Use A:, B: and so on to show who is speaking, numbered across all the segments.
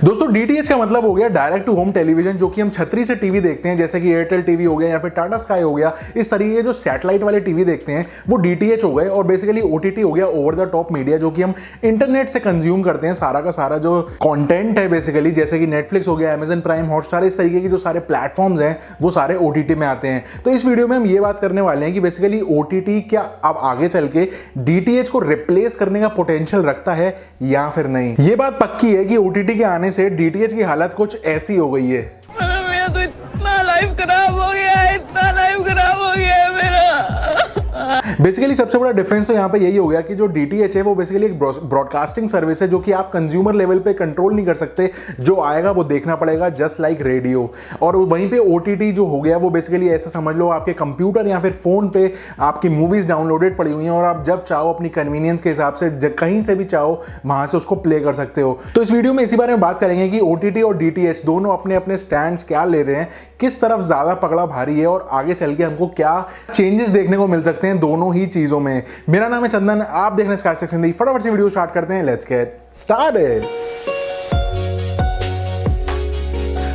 A: दोस्तों डीटीएच का मतलब हो गया डायरेक्ट टू होम टेलीविजन, जो कि हम छतरी से टीवी देखते हैं, जैसे कि एयरटेल टीवी हो गया या फिर टाटा स्काई हो गया। इस तरीके के जो सैटेलाइट वाले टीवी देखते हैं वो डीटीएच हो गए। और बेसिकली ओटीटी हो गया ओवर द टॉप मीडिया, जो कि हम इंटरनेट से कंज्यूम करते हैं। सारा का सारा जो कंटेंट है बेसिकली, जैसे कि नेटफ्लिक्स हो गया, अमेजन प्राइम, हॉटस्टार, इस तरीके के जो सारे प्लेटफॉर्म्स हैं वो सारे ओटीटी में आते हैं। तो इस वीडियो में हम ये बात करने वाले हैं कि बेसिकली ओटीटी क्या अब आगे चल के डीटीएच को रिप्लेस करने का पोटेंशियल रखता है या फिर नहीं। ये बात पक्की है कि ओटीटी के आने से डीटीएच की हालत कुछ ऐसी हो गई है।
B: मेरा तो इतना लाइफ खराब हो गया है, इतना लाइफ खराब हो गया है मेरा।
A: बेसिकली सबसे बड़ा डिफरेंस तो यहाँ पे यही हो गया कि जो डीटीएच है वो बेसिकली एक ब्रॉडकास्टिंग सर्विस है, जो कि आप कंज्यूमर लेवल पे कंट्रोल नहीं कर सकते। जो आएगा वो देखना पड़ेगा, जस्ट लाइक रेडियो। और वहीं पे ओटीटी जो हो गया वो बेसिकली ऐसा समझ लो आपके कंप्यूटर या फिर फोन पे आपकी मूवीज डाउनलोडेड पड़ी हुई हैं और आप जब चाहो अपनी कन्वीनियंस के हिसाब से कहीं से भी चाहो वहां से उसको प्ले कर सकते हो। तो इस वीडियो में इसी बारे में बात करेंगे कि ओटीटी और डीटीएच दोनों अपने अपने स्टैंड्स क्या ले रहे हैं, किस तरफ ज्यादा पकड़ा भारी है और आगे चल के हमको क्या चेंजेस देखने को मिल सकते हैं दोनों ही चीजों में। मेरा नाम है चंदन, आप देख रहे हैं स्काइटेक जिंदगी। फटाफट से वीडियो स्टार्ट करते हैं, लेट्स गेट स्टार्टेड।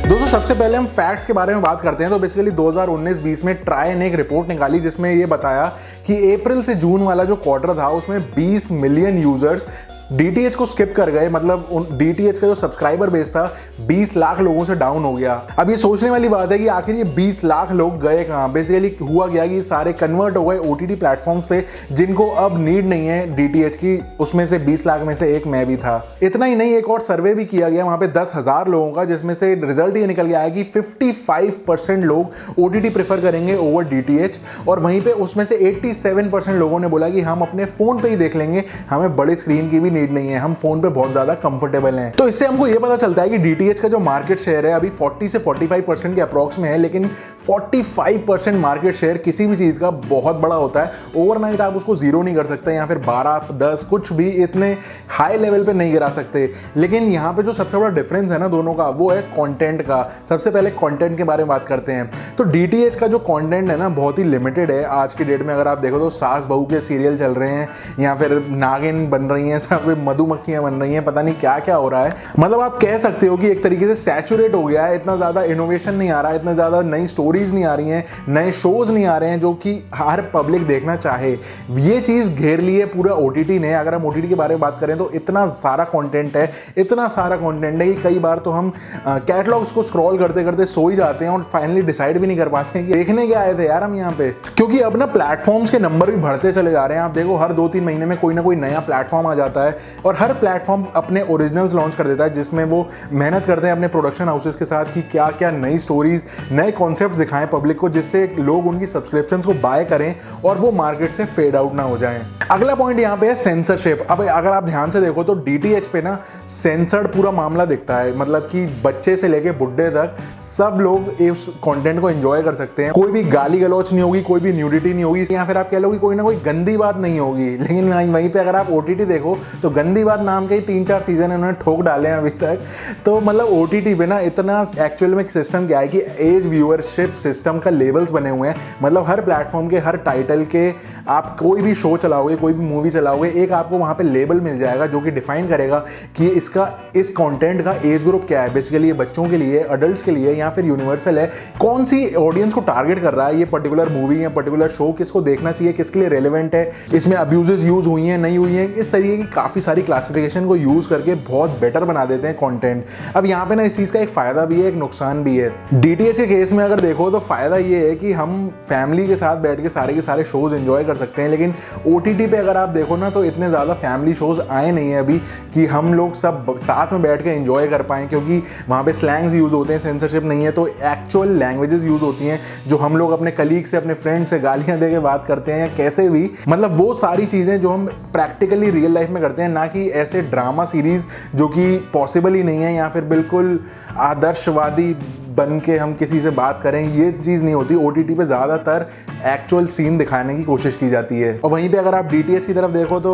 A: दोस्तों सबसे पहले हम फैक्ट्स के बारे में बात करते हैं। तो बेसिकली 2019-20 में ट्राई ने एक रिपोर्ट निकाली जिसमें ये बताया कि अप्रैल से जून वाला जो क्वार्टर था उसमें 20 मिलियन यूजर्स डीटीएच को स्किप कर गए। मतलब डीटीएच का जो सब्सक्राइबर बेस था 20 लाख लोगों से डाउन हो गया। अब ये सोचने वाली बात है कि आखिर ये 20 लाख लोग गए कहाँ। बेसिकली हुआ गया कि सारे कन्वर्ट हो गए ओटीटी प्लेटफॉर्म्स पे, जिनको अब नीड नहीं है डीटीएच की। उसमें से 20 लाख में से एक मैं भी था। इतना ही नहीं, एक और सर्वे भी किया गया वहां पे 10,000 लोगों का, जिसमें से रिजल्ट ये निकल के आया कि 55% लोग ओटीटी प्रेफर करेंगे ओवर डीटीएच। और वहीं पे उसमें से 87% लोगों ने बोला कि हम अपने फोन पे ही देख लेंगे, हमें बड़ी स्क्रीन की भी नीड नहीं है, हम फोन पे बहुत ज्यादा कंफर्टेबल हैं। तो इससे हमको ये पता चलता है कि डीटीएच का जो मार्केट शेयर है अभी 40 से 45% के अप्रॉक्स में है, लेकिन 45% मार्केट शेयर किसी भी चीज का बहुत बड़ा होता है। ओवरनाइट आप उसको जीरो नहीं कर सकते या फिर 12, 10 कुछ भी इतने हाई लेवल पे नहीं गिरा सकते। लेकिन यहाँ पे जो सबसे बड़ा डिफरेंस है ना दोनों का, वो है कंटेंट का। सबसे पहले कंटेंट के बारे में बात करते हैं। तो डीटीएच का जो कंटेंट है ना बहुत ही लिमिटेड है आज की डेट में। अगर आप देखो तो सास बहू के सीरियल चल रहे हैं या फिर नागिन बन रही हैं, सब मधुमक्खियां बन रही हैं, पता नहीं क्या क्या हो रहा है। मतलब आप कह सकते हो कि एक तरीके से सैचुरेट हो गया है। इतना ज्यादा इनोवेशन नहीं आ रहा है, इतना ज्यादा नई स्टोरीज नहीं आ रही हैं, नए शोज नहीं आ रहे हैं जो कि हर पब्लिक देखना चाहे। ये चीज घेर ली है पूरा ओटीटी ने। अगर हम ओटीटी के बारे में बात करें तो इतना सारा कंटेंट है, इतना सारा कंटेंट है कि कई बार तो हम कैटलॉग्स को स्क्रॉल करते करते सो ही जाते हैं और फाइनली डिसाइड भी नहीं कर पाते हैं कि देखने क्या आए थे यार हम यहाँ पे। क्योंकि अब ना प्लेटफॉर्म्स के नंबर भी बढ़ते चले जा रहे हैं। आप देखो हर 2-3 महीने में कोई ना कोई नया प्लेटफॉर्म आ जाता है और हर प्लेटफॉर्म अपने ओरिजिनल्स लॉन्च कर देता है, जिसमें वो मेहनत करते हैं अपने प्रोडक्शन हाउसेस के साथ कि क्या क्या नई स्टोरीज, नए कॉन्सेप्ट्स दिखाएं पब्लिक को, जिससे लोग उनकी सब्सक्रिप्शंस को बाय करें और वो मार्केट से फेड आउट ना हो जाएं। अगला पॉइंट यहाँ पे है सेंसरशिप। अब अगर आप ध्यान से देखो तो डीटीएच पे ना सेंसर्ड पूरा मामला दिखता है। मतलब कि बच्चे से लेके बुढ़े तक सब लोग इस कंटेंट को एंजॉय कर सकते हैं। कोई भी गाली गलौच नहीं होगी, कोई भी न्यूडिटी नहीं होगी, या फिर आप कह लो कि कोई ना कोई गंदी बात नहीं होगी। लेकिन वहीं पे अगर आप ओटीटी देखो तो गंदी बात नाम के ही 3-4 सीजन उन्होंने ठोक डाले हैं अभी तक। तो मतलब ओटीटी पे ना इतना एक्चुअल में सिस्टम क्या है कि एज व्यूअरशिप सिस्टम का लेवल्स बने हुए हैं। मतलब हर प्लेटफॉर्म के हर टाइटल के आप कोई भी शो चलाओगे, कोई भी मूवी चलाओगे, एक आपको वहां पे लेबल मिल जाएगा जो कि डिफाइन करेगा कि इसका इस कंटेंट का एज ग्रुप क्या है। बेसिकली ये बच्चों के लिए, अडल्ट्स के लिए या फिर यूनिवर्सल है, कौन सी ऑडियंस को टारगेट कर रहा है ये पर्टिकुलर मूवी या पर्टिकुलर शो, किसको देखना चाहिए, किसके लिए रेलेवेंट है, इसमें अब्यूजेस यूज हुई हैं नहीं हुई हैं। इस तरीके की काफी सारी क्लासिफिकेशन को यूज करके बहुत बेटर बना देते हैं कंटेंट। अब यहाँ पे ना इस चीज का एक फायदा भी है, एक नुकसान भी है। डीटीएच के केस में अगर देखो तो फायदा ये है कि हम फैमिली के साथ बैठ के सारे शोज एंजॉय कर सकते हैं। लेकिन ओटीटी पे अगर आप देखो ना तो इतने ज्यादा फैमिली शोज आए नहीं है अभी कि हम लोग सब साथ में बैठ के एंजॉय कर पाएं, क्योंकि वहां पे स्लैंग्स यूज होते हैं, सेंसरशिप नहीं है, तो एक्चुअल लैंग्वेजेस यूज होती हैं जो हम लोग अपने कलीग से, अपने फ्रेंड से गालियां दे के बात करते हैं या कैसे भी। मतलब वो सारी चीजें जो हम प्रैक्टिकली रियल लाइफ में करते हैं, ना कि ऐसे ड्रामा सीरीज जो कि पॉसिबल ही नहीं है या फिर बिल्कुल आदर्शवादी बन के हम किसी से बात करें, ये चीज़ नहीं होती। ओटीटी पे ज़्यादातर एक्चुअल सीन दिखाने की कोशिश की जाती है। और वहीं पे अगर आप डीटीएच की तरफ देखो तो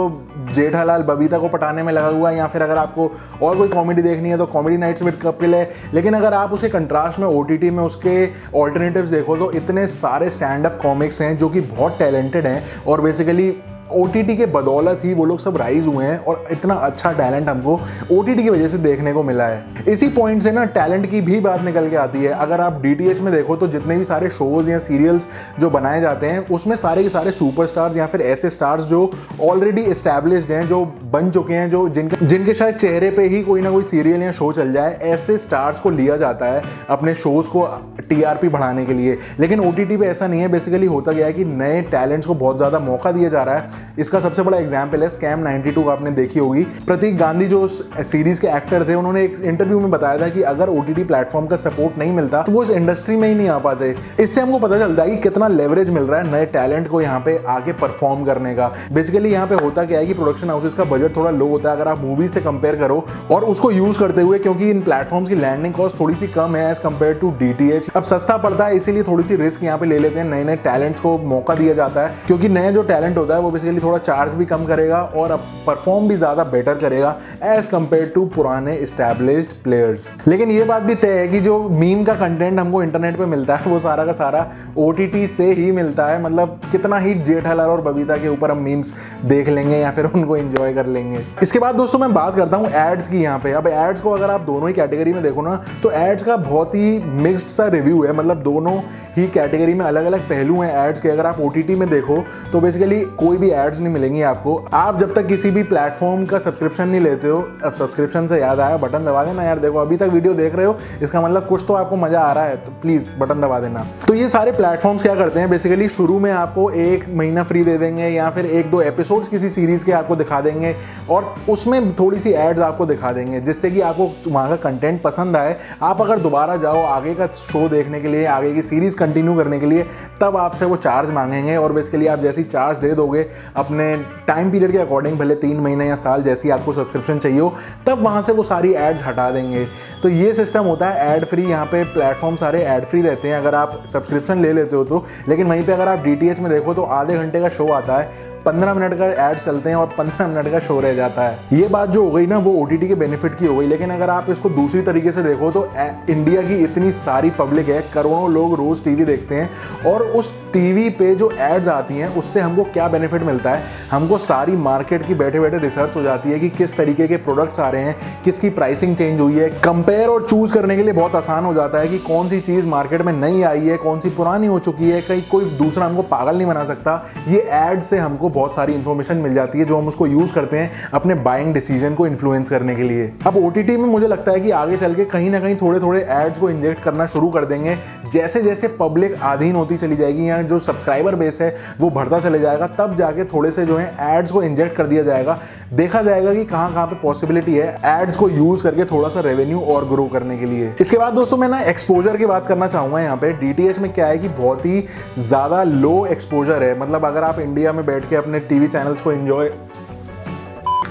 A: जेठालाल बबीता को पटाने में लगा हुआ है, या फिर अगर आपको और कोई कॉमेडी देखनी है तो कॉमेडी नाइट्स विद कपिल है। लेकिन अगर आप उसके कंट्रास्ट में ओटीटी में उसके ऑल्टरनेटिव्स देखो तो इतने सारे स्टैंड अप कॉमिक्स हैं जो कि बहुत टैलेंटेड हैं और बेसिकली OTT के बदौलत ही वो लोग सब राइज हुए हैं और इतना अच्छा टैलेंट हमको OTT की वजह से देखने को मिला है। इसी पॉइंट से ना टैलेंट की भी बात निकल के आती है। अगर आप DTH में देखो तो जितने भी सारे शोज या सीरियल्स जो बनाए जाते हैं उसमें सारे के सारे सुपरस्टार्स या फिर ऐसे स्टार्स जो ऑलरेडी एस्टैब्लिश्ड हैं, जो बन चुके हैं, जो जिनके शायद चेहरे पे ही कोई ना कोई सीरियल या शो चल जाए, ऐसे स्टार्स को लिया जाता है अपने शोज को TRP बढ़ाने के लिए। लेकिन OTT पे ऐसा नहीं है। बेसिकली होता गया है कि नए टैलेंट्स को बहुत ज़्यादा मौका दिया जा रहा है। इसका सबसे बड़ा एग्जाम्पल है स्कैम 92 आपने देखी होगी। प्रतीक गांधी जो सीरीज के एक्टर थे, उन्होंने एक इंटरव्यू में बताया था कि अगर OTT प्लेटफॉर्म का सपोर्ट नहीं मिलता तो वो इस इंडस्ट्री में ही नहीं आ पाते। इससे हमको पता चलता है कि कितना लेवरेज मिल रहा है नए टैलेंट को यहाँ पे आगे परफॉर्म करने का। बेसिकली यहाँ पे होता क्या है कि प्रोडक्शन हाउसेस का बजट थोड़ा लो होता है अगर आप मूवी से कंपेयर करो और उसको यूज करते हुए, क्योंकि इन प्लेटफॉर्म्स की लैंडिंग कॉस्ट थोड़ी सी कम है एज कंपेयर टू DTH। अब सस्ता पड़ता है, इसीलिए थोड़ी सी रिस्क यहाँ पे ले लेते हैं। नए नए टैलेंट्स को मौका दिया जाता है क्योंकि नया जो टैलेंट होता है वो बेसिकली थोड़ा चार्ज भी कम करेगा और अब परफॉर्म भी ज्यादा बेटर करेगा एज कंपेयर टू पुराने एस्टैब्लिश्ड प्लेयर्स। लेकिन ये बात भी तय है कि जो मीम का कंटेंट हमको इंटरनेट पे मिलता है वो सारा का सारा OTT से ही मिलता है। मतलब कितना ही जेठालाल और बबीता के ऊपर हम मीम्स देख लेंगे या फिर उनको एंजॉय कर लेंगे। इसके बाद दोस्तों मैं बात करता हूँ एड्स की। यहाँ पे अब एड्स को अगर आप दोनों ही कैटेगरी में देखो ना तो एड्स का बहुत ही मिक्स्ड सा रिव्यू है। मतलब दोनों ही कैटेगरी में अलग अलग पहलू हैं एड्स के। अगर आप OTT में देखो तो बेसिकली कोई भी एड्स नहीं मिलेंगी आपको। आप जब तक किसी भी प्लेटफॉर्म का सब्सक्रिप्शन नहीं लेते हो, अब सब्सक्रिप्शन से याद आया, बटन दबा देना यार। देखो अभी तक वीडियो देख रहे हो, इसका मतलब कुछ तो आपको मजा आ रहा है, तो प्लीज बटन दबा देना। तो ये सारे प्लेटफॉर्म्स क्या करते हैं, बेसिकली शुरू में आपको 1 महीना फ्री दे देंगे या फिर 1-2 एपिसोड्स किसी सीरीज के आपको दिखा देंगे और उसमें थोड़ी सी एड्स आपको दिखा देंगे जिससे कि आपको वहाँ का कंटेंट पसंद आए। आप अगर दोबारा जाओ आगे का शो देखने के लिए, आगे की सीरीज कंटिन्यू करने के लिए, तब आपसे वो चार्ज मांगेंगे और बेसिकली आप जैसी चार्ज दे दोगे अपने टाइम पीरियड के अकॉर्डिंग, भले 3 महीने या साल जैसी आपको सब्सक्रिप्शन चाहिए हो, तब वहाँ से वो सारी एड्स हटा देंगे। तो ये सिस्टम होता है एड फ्री। यहाँ पे प्लेटफॉर्म सारे एड फ्री रहते हैं अगर आप सब्सक्रिप्शन ले लेते हो तो। लेकिन वहीं पे अगर आप DTH में देखो तो आधे घंटे का शो आता है, 15 मिनट का एड चलते हैं और 15 मिनट का शो रह जाता है। ये बात जो हो गई ना वो OTT के बेनिफिट की हो गई। लेकिन अगर आप इसको दूसरी तरीके से देखो तो इंडिया की इतनी सारी पब्लिक है, करोड़ों लोग रोज टीवी देखते हैं और उस टीवी पे जो एड्स आती हैं उससे हमको क्या बेनिफिट मिलता है, हमको सारी मार्केट की बैठे बैठे रिसर्च हो जाती है कि किस तरीके के प्रोडक्ट्स आ रहे हैं, किसकी प्राइसिंग चेंज हुई है। कंपेयर और चूज करने के लिए बहुत आसान हो जाता है कि कौन सी चीज मार्केट में नई आई है, कौन सी पुरानी हो चुकी है, कहीं कोई दूसरा हमको पागल नहीं बना सकता। ये एड से हमको बहुत सारी इंफॉर्मेशन मिल जाती है जो हम उसको यूज करते हैं अपने बाइंग डिसीजन को इन्फ्लुएंस करने के लिए। अब OTT में मुझे लगता है कि आगे चल के कहीं ना कहीं थोड़े थोड़े एड्स को इंजेक्ट करना शुरू कर देंगे। जैसे जैसे पब्लिक अधीन होती चली जाएगी या जो सब्सक्राइबर बेस है वो बढ़ता चले जाएगा, तब जाके थोड़े से जो है एड्स को इंजेक्ट कर दिया जाएगा। देखा जाएगा कि कहां कहां पे पॉसिबिलिटी है एड्स को यूज करके थोड़ा सा रेवेन्यू और ग्रो करने के लिए। इसके बाद दोस्तों मैं ना एक्सपोजर की बात करना चाहूंगा। यहाँ पे DTH में क्या है कि बहुत ही ज्यादा लो एक्सपोजर है। मतलब अगर आप इंडिया में बैठ के अपने टीवी चैनल्स को एंजॉय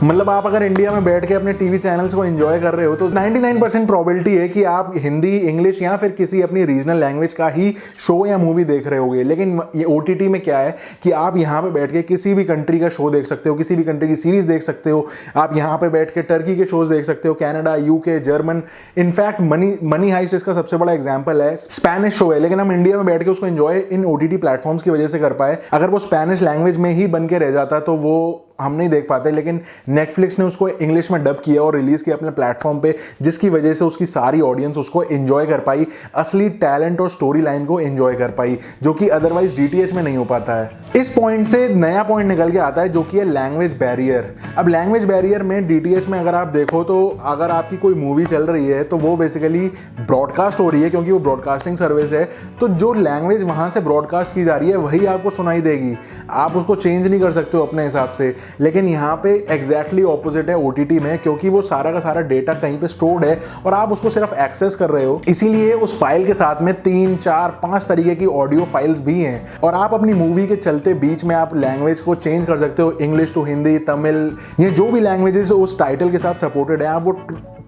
A: आप अगर इंडिया में बैठ के अपने टीवी चैनल्स को एंजॉय कर रहे हो तो 99% प्रोबेबिलिटी है कि आप हिंदी, इंग्लिश या फिर किसी अपनी रीजनल लैंग्वेज का ही शो या मूवी देख रहे होगे। लेकिन ये OTT में क्या है कि आप यहाँ पे बैठ के किसी भी कंट्री का शो देख सकते हो, किसी भी कंट्री की सीरीज देख सकते हो। आप यहाँ पे बैठ के टर्की के शोज देख सकते हो, Canada, UK, German. In fact money heist इसका सबसे बड़ा एग्जाम्पल है। स्पेनिश शो है लेकिन हम इंडिया में बैठ के उसको एंजॉय इन OTT प्लेटफॉर्म्स की वजह से कर पाए। अगर वो स्पेनिश लैंग्वेज में ही बन के रह जाता तो वो हम नहीं देख पाते। लेकिन नेटफ्लिक्स ने उसको इंग्लिश में डब किया और रिलीज किया अपने प्लेटफॉर्म पे, जिसकी वजह से उसकी सारी ऑडियंस उसको एंजॉय कर पाई, असली टैलेंट और स्टोरी लाइन को एंजॉय कर पाई, जो कि अदरवाइज DTH में नहीं हो पाता है। इस पॉइंट से नया पॉइंट निकल के आता है जो कि है लैंग्वेज बैरियर। अब लैंग्वेज बैरियर में DTH में अगर आप देखो तो अगर आपकी कोई मूवी चल रही है तो वो बेसिकली ब्रॉडकास्ट हो रही है क्योंकि वो ब्रॉडकास्टिंग सर्विस है। तो जो लैंग्वेज वहां से ब्रॉडकास्ट की जा रही है वही आपको सुनाई देगी, आप उसको चेंज नहीं कर सकते हो अपने हिसाब से। लेकिन यहाँ पे एग्जैक्टली ऑपोजिट है OTT में, क्योंकि वो सारा का सारा डेटा कहीं पे स्टोर्ड है और आप उसको सिर्फ एक्सेस कर रहे हो। इसीलिए उस फाइल के साथ में 3, 4, 5 तरीके की ऑडियो फाइल्स भी हैं और आप अपनी मूवी के चलते बीच में आप लैंग्वेज को चेंज कर सकते हो, इंग्लिश टू हिंदी, तमिल, ये जो भी लैंग्वेजेस उस टाइटल के साथ सपोर्टेड है आप वो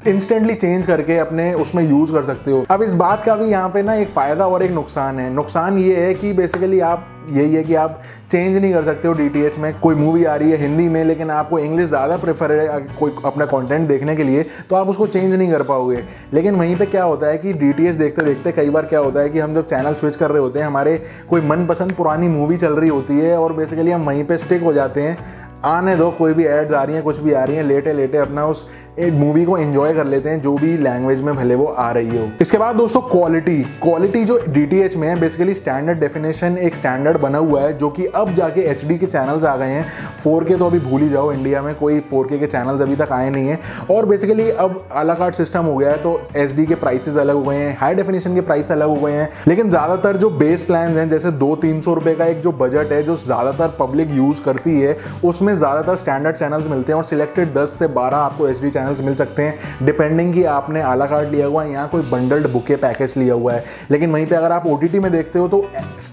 A: इंस्टेंटली चेंज करके अपने उसमें यूज कर सकते हो। अब इस बात का भी यहाँ पे ना एक फायदा और एक नुकसान है। नुकसान ये है कि बेसिकली आप यही है कि आप चेंज नहीं कर सकते हो डीटीएच में। कोई मूवी आ रही है हिंदी में लेकिन आपको इंग्लिश ज़्यादा प्रेफर है कोई अपना कंटेंट देखने के लिए, तो आप उसको चेंज नहीं कर पाओगे। लेकिन वहीं पे क्या होता है कि डीटीएच देखते देखते कई बार क्या होता है कि हम जब चैनल स्विच कर रहे होते हैं, हमारे कोई मनपसंद पुरानी मूवी चल रही होती है और बेसिकली हम वहीं पर स्टिक हो जाते हैं। आने दो, कोई भी एड्स आ रही हैं, कुछ भी आ रही हैं, लेटे लेटे अपना उस मूवी को एंजॉय कर लेते हैं, जो भी लैंग्वेज में भले वो आ रही हो। इसके बाद दोस्तों क्वालिटी जो डीटीएच में है, बेसिकली स्टैंडर्ड डेफिनेशन एक स्टैंडर्ड बना हुआ है, जो कि अब जाके एचडी के चैनल्स आ गए हैं। 4K तो अभी भूल ही जाओ, इंडिया में कोई 4K के चैनल्स अभी तक आए नहीं है। और बेसिकली अब आ ला कार्ट सिस्टम हो गया है, तो एचडी के प्राइसेस अलग हो गए हैं, हाई डेफिनेशन के प्राइस अलग हो गए हैं। लेकिन ज़्यादातर जो बेस प्लान हैं, जैसे 200-300 रुपये का एक जो बजट है, जो ज़्यादातर पब्लिक यूज़ करती है, उसमें ज़्यादातर स्टैंडर्ड चैनल्स मिलते हैं और सिलेक्टेड 10 से 12 आपको एचडी चैनल्स मिल सकते हैं, डिपेंडिंग कि आपने आ ला कार्ट लिया हुआ है या कोई बंडल्ड बुके पैकेज लिया हुआ है। लेकिन वहीं पे अगर आप ओटीटी में देखते हो तो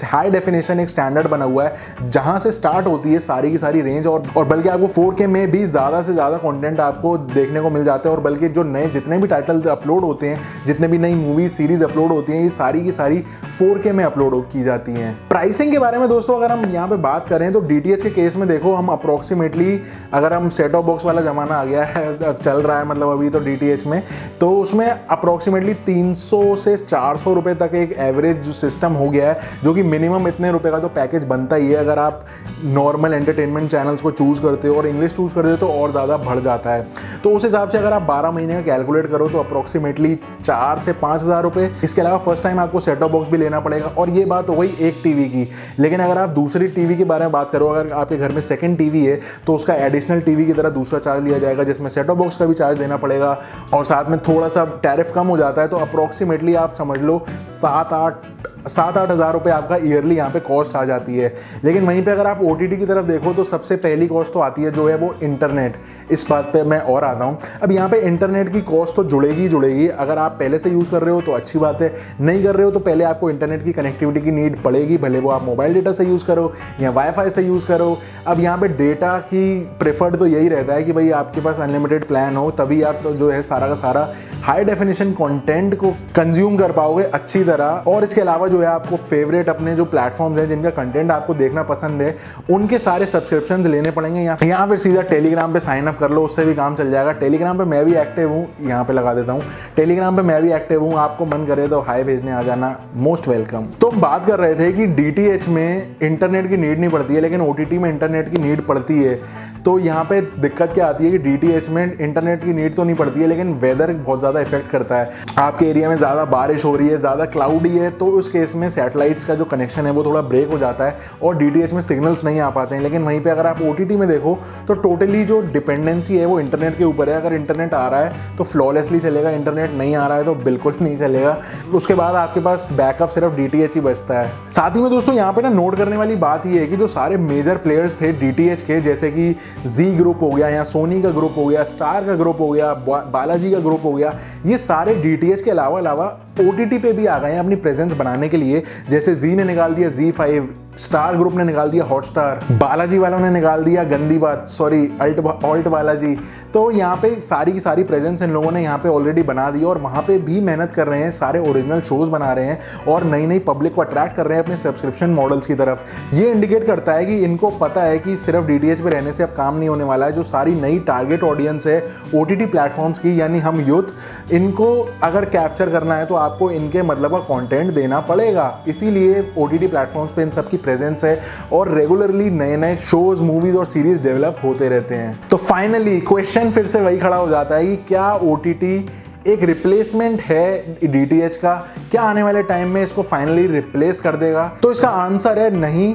A: हाई डेफिनेशन एक स्टैंडर्ड बना हुआ है, जहां से स्टार्ट होती है सारी की सारी रेंज, और बल्कि आपको 4K में भी ज़्यादा से ज़्यादा कंटेंट आपको देखने को मिल जाता है। और बल्कि जो नए जितने भी टाइटल्स अपलोड होते हैं, जितने भी नई मूवी सीरीज अपलोड होती हैं, ये सारी की सारी 4K में अपलोड की जाती हैं। प्राइसिंग के बारे में दोस्तों अगर हम यहाँ पे बात करें तो डीटीएच के केस में देखो, हम अप्रोक्सीमेटली, अगर हम सेट ऑफ बॉक्स वाला ज़माना आ गया है, चल रहा है मतलब अभी तो डीटीएच में, तो उसमें अप्रोक्सीमेटली 300 से 400 रुपये तक एक एवरेज जो सिस्टम हो गया है, जो कि मिनिमम इतने रुपए का तो पैकेज बनता ही है। अगर आप नॉर्मल एंटरटेनमेंट चैनल्स को चूज़ करते हो और इंग्लिश चूज़ करते हो तो और ज़्यादा बढ़ जाता है। तो उस हिसाब से अगर आप 12 महीने का कैलकुलेट करो तो अप्रोक्सीमेटली 4 से 5,000 रुपये। इसके अलावा फर्स्ट टाइम आपको सेट ऑफ बॉक्स भी लेना पड़ेगा, और ये बात हो गई एक टीवी की। लेकिन अगर आप दूसरी टीवी के बारे में बात करो, अगर आपके घर में सेकंड टीवी है तो उसका एडिशनल टीवी की तरह दूसरा चार्ज लिया जाएगा, जिसमें सेट ऑफ बॉक्स का भी चार्ज देना पड़ेगा और साथ में थोड़ा सा टैरिफ कम हो जाता है। तो अप्रोक्सीमेटली आप समझ लो 7-8 हज़ार रुपये आपका ईयरली यहाँ पे कॉस्ट आ जाती है। लेकिन वहीं पे अगर आप ओटीटी की तरफ देखो तो सबसे पहली कॉस्ट तो आती है जो है वो इंटरनेट। इस बात पे मैं और आता हूँ। अब यहाँ पे इंटरनेट की कॉस्ट तो जुड़ेगी जुड़ेगी। अगर आप पहले से यूज़ कर रहे हो तो अच्छी बात है, नहीं कर रहे हो तो पहले आपको इंटरनेट की कनेक्टिविटी की नीड पड़ेगी, भले वो आप मोबाइल डेटा से यूज़ करो या वाईफाई से यूज़ करो। अब यहाँ पे डेटा की प्रेफर्ड तो यही रहता है कि भाई आपके पास अनलिमिटेड प्लान हो, तभी आप जो है सारा का सारा हाई डेफिनेशन कंटेंट को कंज्यूम कर पाओगे अच्छी तरह। और इसके अलावा जो है आपको फेवरेट अपने जो प्लेटफॉर्म्स हैं जिनका कंटेंट आपको देखना पसंद है, उनके सारे सब्सक्रिप्शंस लेने पड़ेंगे। यहाँ फिर सीधा टेलीग्राम पे साइन अप कर लो, उससे भी काम चल जाएगा। टेलीग्राम पे मैं भी एक्टिव हूँ, यहाँ पे लगा देता हूँ, टेलीग्राम पे मैं भी एक्टिव हूँ। आपको मन करे तो हाई भेजने आ जाना, मोस्ट वेलकम। तो हम बात कर रहे थे कि डीटीएच में इंटरनेट की नीड नहीं पड़ती है, लेकिन ओटीटी में इंटरनेट की नीड पड़ती है। तो यहाँ पे दिक्कत क्या आती है कि डीटीएच में इंटरनेट की नीड तो नहीं पड़ती है, लेकिन वेदर बहुत ज़्यादा इफेक्ट करता है। आपके एरिया में ज़्यादा बारिश हो रही है, ज़्यादा क्लाउडी है, तो उस केस में सैटेलाइट्स का जो कनेक्शन है वो थोड़ा ब्रेक हो जाता है और डीटीएच में सिग्नल्स नहीं आ पाते हैं। लेकिन वहीं पे अगर आप ओटीटी में देखो तो टोटली जो डिपेंडेंसी है वो इंटरनेट के ऊपर है। अगर इंटरनेट आ रहा है तो फ्लॉलेसली चलेगा, इंटरनेट नहीं आ रहा है तो बिल्कुल नहीं चलेगा। उसके बाद आपके पास बैकअप सिर्फ डीटीएच ही बचता है। साथ ही में दोस्तों यहाँ पे ना नोट करने वाली बात ये है कि जो सारे मेजर प्लेयर्स थे डीटीएच के, जैसे कि जी ग्रुप हो गया या सोनी का ग्रुप हो गया, स्टार का ग्रुप हो गया, बालाजी का ग्रुप हो गया, ये सारे डीटीएच के अलावा ओटीटी पे भी आ गए हैं अपनी प्रेजेंस बनाने के लिए। जैसे जी ने निकाल दिया Z5, स्टार ग्रुप ने निकाल दिया हॉटस्टार, बालाजी वालों ने निकाल दिया गंदी बात, सॉरी ऑल्ट बालाजी। तो यहाँ पे सारी की सारी प्रेजेंस इन लोगों ने यहाँ पे ऑलरेडी बना दी और वहाँ पे भी मेहनत कर रहे हैं, सारे ओरिजिनल शोज बना रहे हैं और नई नई पब्लिक को अट्रैक्ट कर रहे हैं अपने सब्सक्रिप्शन मॉडल्स की तरफ। ये इंडिकेट करता है कि इनको पता है कि सिर्फ डीटीएच पे रहने से अब काम नहीं होने वाला है। जो सारी नई टारगेट ऑडियंस है ओटीटी प्लेटफॉर्म्स की, यानी हम यूथ, इनको अगर कैप्चर करना है तो आपको इनके मतलब का कंटेंट देना पड़ेगा। इसीलिए ओटीटी प्लेटफॉर्म्स पे इन सब की प्रेजेंस है और रेगुलरली नए नए शोज, मूवीज और सीरीज डेवलप होते रहते हैं। तो फाइनली क्वेश्चन फिर से वही खड़ा हो जाता है कि क्या ओटीटी एक रिप्लेसमेंट है डीटीएच का? क्या आने वाले टाइम में इसको फाइनली रिप्लेस कर देगा? तो इसका आंसर है नहीं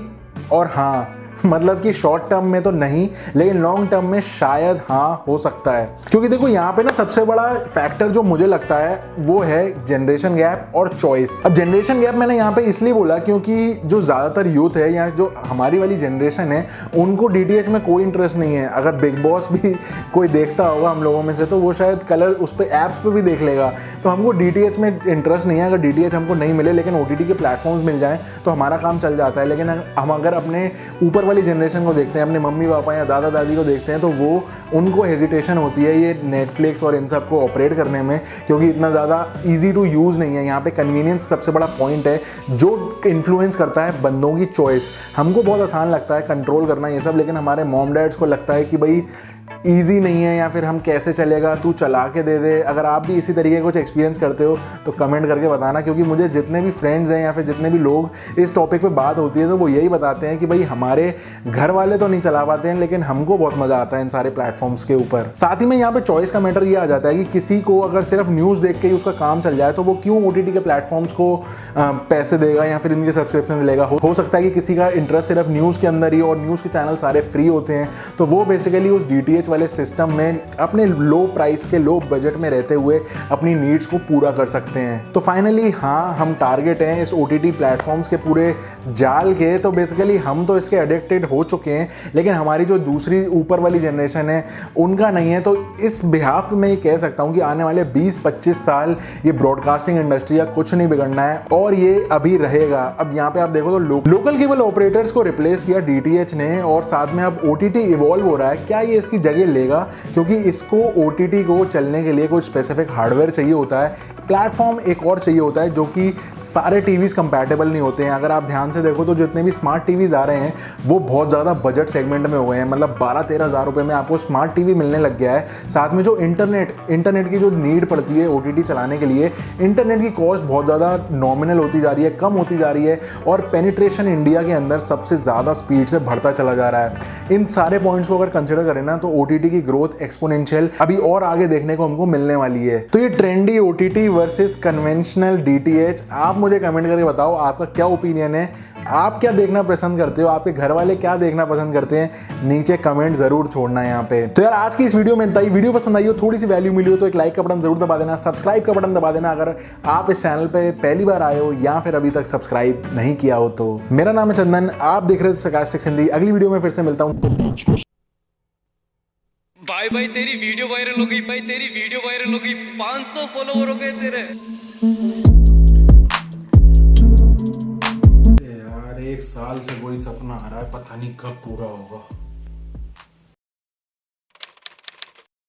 A: और हाँ। मतलब कि शॉर्ट टर्म में तो नहीं, लेकिन लॉन्ग टर्म में शायद हाँ हो सकता है। क्योंकि देखो यहाँ पे ना सबसे बड़ा फैक्टर जो मुझे लगता है वो है जनरेशन गैप और चॉइस। अब जनरेशन गैप मैंने यहाँ पे इसलिए बोला क्योंकि जो ज़्यादातर यूथ है या जो हमारी वाली जनरेशन है उनको डीटीएच में कोई इंटरेस्ट नहीं है। अगर बिग बॉस भी कोई देखता होगा हम लोगों में से तो वो शायद कलर उस पर ऐप्स पे भी देख लेगा। तो हमको डीटीएच में इंटरेस्ट नहीं है। अगर डीटीएच हमको नहीं मिले लेकिन ओटीटी के प्लेटफॉर्म्स मिल जाएं तो हमारा काम चल जाता है। लेकिन हम अगर अपने ऊपर वाली जनरेशन को देखते हैं, अपने मम्मी पापा या दादा दादी को देखते हैं, तो वो उनको हेजिटेशन होती है ये नेटफ्लिक्स और इन सब को ऑपरेट करने में, क्योंकि इतना ज़्यादा ईजी टू यूज़ नहीं है। यहाँ पे कन्वीनियंस सबसे बड़ा पॉइंट है जो इन्फ्लुएंस करता है बंदों की चॉइस। हमको बहुत आसान लगता है कंट्रोल करना ये सब, लेकिन हमारे मॉम डैड्स को लगता है कि भाई ईजी नहीं है, या फिर हम कैसे चलेगा, तू चला के दे दे। अगर आप भी इसी तरीके कुछ एक्सपीरियंस करते हो तो कमेंट करके बताना, क्योंकि मुझे जितने भी फ्रेंड्स हैं या फिर जितने भी लोग इस टॉपिक पे बात होती है तो वो यही बताते हैं कि भाई हमारे घर वाले तो नहीं चला पाते हैं, लेकिन हमको बहुत मज़ा आता है इन सारे प्लेटफॉर्म्स के ऊपर। साथ ही में यहाँ पे चॉइस का मैटर ये आ जाता है कि किसी को अगर सिर्फ न्यूज़ देख के ही उसका काम चल जाए तो वो क्यों OTT के प्लेटफॉर्म्स को पैसे देगा या फिर इनके सब्सक्रिप्शन लेगा। हो सकता है कि किसी का इंटरेस्ट सिर्फ न्यूज़ के अंदर ही, और न्यूज़ के चैनल सारे फ्री होते हैं, तो वो बेसिकली उस DTH वाले सिस्टम में अपने लो प्राइस के लो बजट में रहते हुए अपनी नीड्स को पूरा कर सकते हैं। तो फाइनली हाँ, हम टारगेट हैं इस OTT प्लेटफॉर्म्स के पूरे जाल के। तो बेसिकली हम तो इसके एडिक्टेड हो चुके हैं, लेकिन हमारी जो दूसरी ऊपर वाली जनरेशन है उनका नहीं है। तो इस बिहाफ में ये कह सकता हूँ कि आने वाले 20-25 साल ये ब्रॉडकास्टिंग इंडस्ट्री का कुछ नहीं बिगड़ना है, और ये अभी रहेगा। अब यहाँ पे आप देखो तो लोकल केबल ऑपरेटर्स को रिप्लेस किया DTH ने, और साथ में अब OTT इवॉल्व हो रहा है। क्या ये इसकी जगह लेगा? क्योंकि इसको OTT को चलने के लिए कुछ स्पेसिफिक हार्डवेयर चाहिए होता है, प्लेटफॉर्म एक और चाहिए होता है, जो कि सारे टीवीज़ कंपैटिबल नहीं होते हैं। अगर आप ध्यान से देखो तो जितने भी स्मार्ट टीवीज़ आ रहे हैं वो बहुत ज़्यादा बजट सेगमेंट में हुए हैं, मतलब 12-13 हज़ार रुपये में आपको स्मार्ट टीवी मिलने लग गया है। साथ में जो इंटरनेट की जो नीड पड़ती है OTT चलाने के लिए, इंटरनेट की कॉस्ट बहुत ज़्यादा नॉमिनल होती जा रही है, कम होती जा रही है, और पेनिट्रेशन इंडिया के अंदर सबसे ज़्यादा स्पीड से बढ़ता चला जा रहा है। इन सारे पॉइंट्स को अगर कंसिडर करें ना तो OTT की ग्रोथ एक्सपोनेंशियल अभी और आगे देखने को हमको मिलने वाली है। तो ये trendy OTT versus conventional DTH, आप मुझे कमेंट करके बताओ आपका क्या ओपिनियन है, आप क्या देखना पसंद करते हो, आपके घर वाले क्या देखना पसंद करते हैं, नीचे कमेंट जरूर छोड़ना है यहाँ पे। तो यार आज की इस वीडियो में इतना ही। वीडियो पसंद आई हो, थोड़ी सी वैल्यू मिली हो तो एक लाइक का बटन जरूर दबा देना, सब्सक्राइब का बटन दबा देना अगर आप इस चैनल पे पहली बार आए हो या फिर अभी तक सब्सक्राइब नहीं किया हो तो। मेरा नाम है चंदन, आप देख रहे थे सरकास्टिक हिंदी। अगली वीडियो में फिर से मिलता हूँ।
C: भाई तेरी वीडियो वायरल हो गई, भाई तेरी वीडियो वायरल हो गई, 500 फॉलोवर हो गए तेरे।
A: यार 1 साल से कोई सपना आ रहा है, पता नहीं कब पूरा होगा।